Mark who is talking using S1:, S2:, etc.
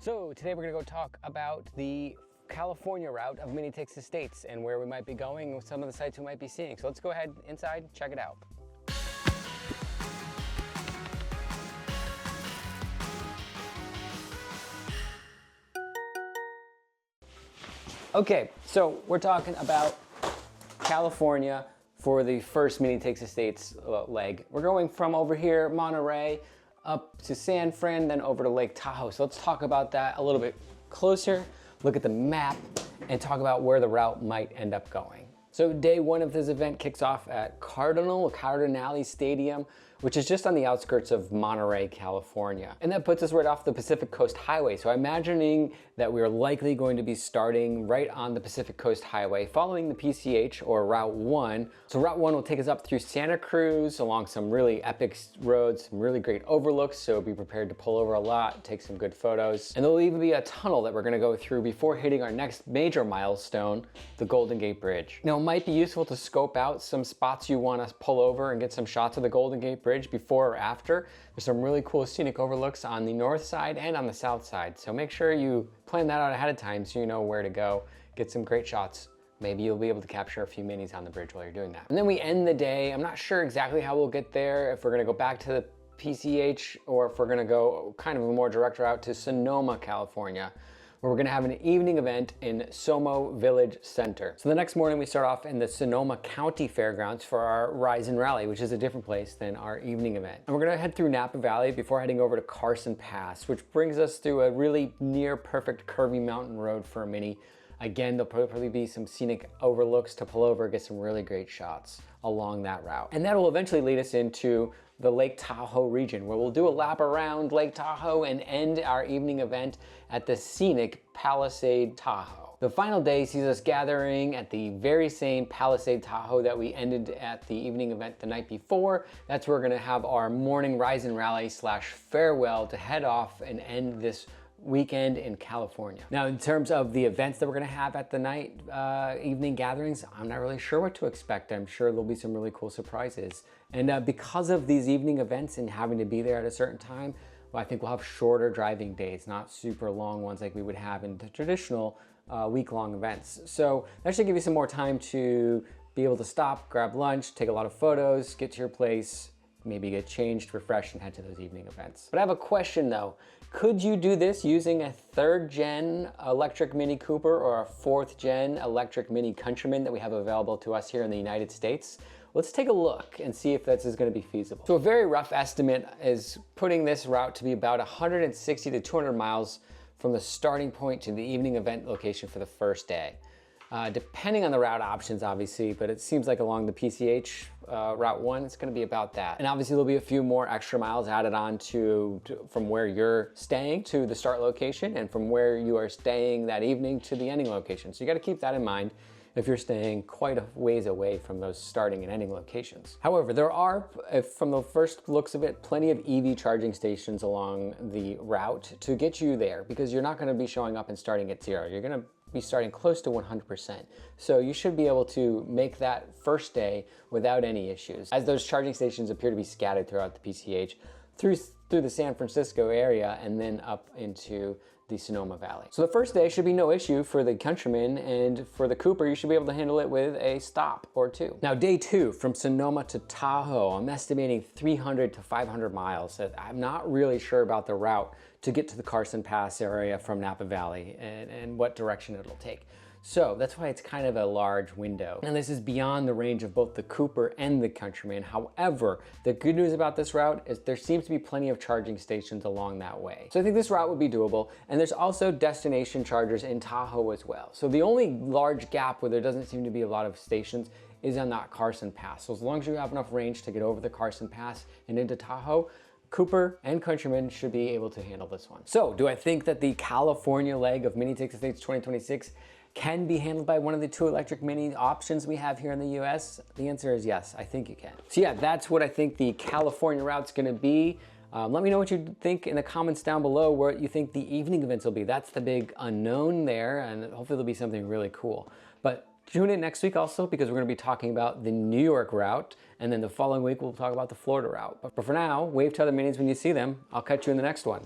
S1: So today we're gonna go talk about the California route of MTTS Estates and where we might be going with some of the sites we might be seeing. So let's go ahead inside, check it out. Okay, so we're talking about California for the first MTTS Estates leg. We're going from over here, Monterey, up to San Fran, then over to Lake Tahoe. So let's talk about that a little bit closer, look at the map, and talk about where the route might end up going. So day one of this event kicks off at Cardinale Stadium, which is just on the outskirts of Monterey, California. And that puts us right off the Pacific Coast Highway. So imagining that we are likely going to be starting right on the Pacific Coast Highway, following the PCH or Route 1. So Route 1 will take us up through Santa Cruz, along some really epic roads, some really great overlooks. So be prepared to pull over a lot, take some good photos. And there'll even be a tunnel that we're gonna go through before hitting our next major milestone, the Golden Gate Bridge. Now, it might be useful to scope out some spots you wanna pull over and get some shots of the Golden Gate Bridge before or after. There's some really cool scenic overlooks on the north side and on the south side. So make sure you plan that out ahead of time so you know where to go, get some great shots. Maybe you'll be able to capture a few minis on the bridge while you're doing that. And then we end the day. I'm not sure exactly how we'll get there, if we're gonna go back to the PCH or if we're gonna go kind of a more direct route to Sonoma, California, where we're gonna have an evening event in Somo Village Center. So the next morning we start off in the Sonoma County Fairgrounds for our Rise and Rally, which is a different place than our evening event. And we're gonna head through Napa Valley before heading over to Carson Pass, which brings us through a really near perfect curvy mountain road for a mini. Again, there'll probably be some scenic overlooks to pull over, get some really great shots along that route. And that will eventually lead us into the Lake Tahoe region, where we'll do a lap around Lake Tahoe and end our evening event at the scenic Palisade Tahoe. The final day sees us gathering at the very same Palisade Tahoe that we ended at the evening event the night before. That's where we're gonna have our morning rise and rally / farewell to head off and end this weekend in California. Now, in terms of the events that we're gonna have at the night evening gatherings, I'm not really sure what to expect. I'm sure there'll be some really cool surprises. And because of these evening events and having to be there at a certain time, well, I think we'll have shorter driving days, not super long ones like we would have in the traditional week-long events. So that should give you some more time to be able to stop, grab lunch, take a lot of photos, get to your place, maybe get changed, refreshed, and head to those evening events. But I have a question though. Could you do this using a 3rd gen electric Mini Cooper or a 4th gen electric Mini Countryman that we have available to us here in the United States? Let's take a look and see if this is gonna be feasible. So a very rough estimate is putting this route to be about 160 to 200 miles from the starting point to the evening event location for the first day. Depending on the route options, obviously, but it seems like along the PCH Route 1, it's gonna be about that. And obviously there'll be a few more extra miles added on from where you're staying to the start location and from where you are staying that evening to the ending location. So you gotta keep that in mind if you're staying quite a ways away from those starting and ending locations. However, there are, from the first looks of it, plenty of EV charging stations along the route to get you there, because you're not gonna be showing up and starting at 0. You're gonna be starting close to 100%. So you should be able to make that first day without any issues, as those charging stations appear to be scattered throughout the PCH, through the San Francisco area and then up into the Sonoma Valley. So the first day should be no issue for the Countryman, and for the Cooper, you should be able to handle it with a stop or 2. Now, day 2 from Sonoma to Tahoe, I'm estimating 300 to 500 miles. I'm not really sure about the route to get to the Carson Pass area from Napa Valley and what direction it'll take. So that's why it's kind of a large window. And this is beyond the range of both the Cooper and the Countryman. However, the good news about this route is there seems to be plenty of charging stations along that way. So I think this route would be doable. And there's also destination chargers in Tahoe as well. So the only large gap where there doesn't seem to be a lot of stations is on that Carson Pass. So as long as you have enough range to get over the Carson Pass and into Tahoe, Cooper and Countryman should be able to handle this one. So do I think that the California leg of MTTS Estates 2026 can be handled by one of the 2 electric Mini options we have here in the US? The answer is yes, I think you can. So yeah, that's what I think the California route's gonna be. Let me know what you think in the comments down below, what you think the evening events will be. That's the big unknown there, and hopefully there'll be something really cool. But tune in next week also, because we're gonna be talking about the New York route, and then the following week we'll talk about the Florida route. But for now, wave to other minis when you see them. I'll catch you in the next one.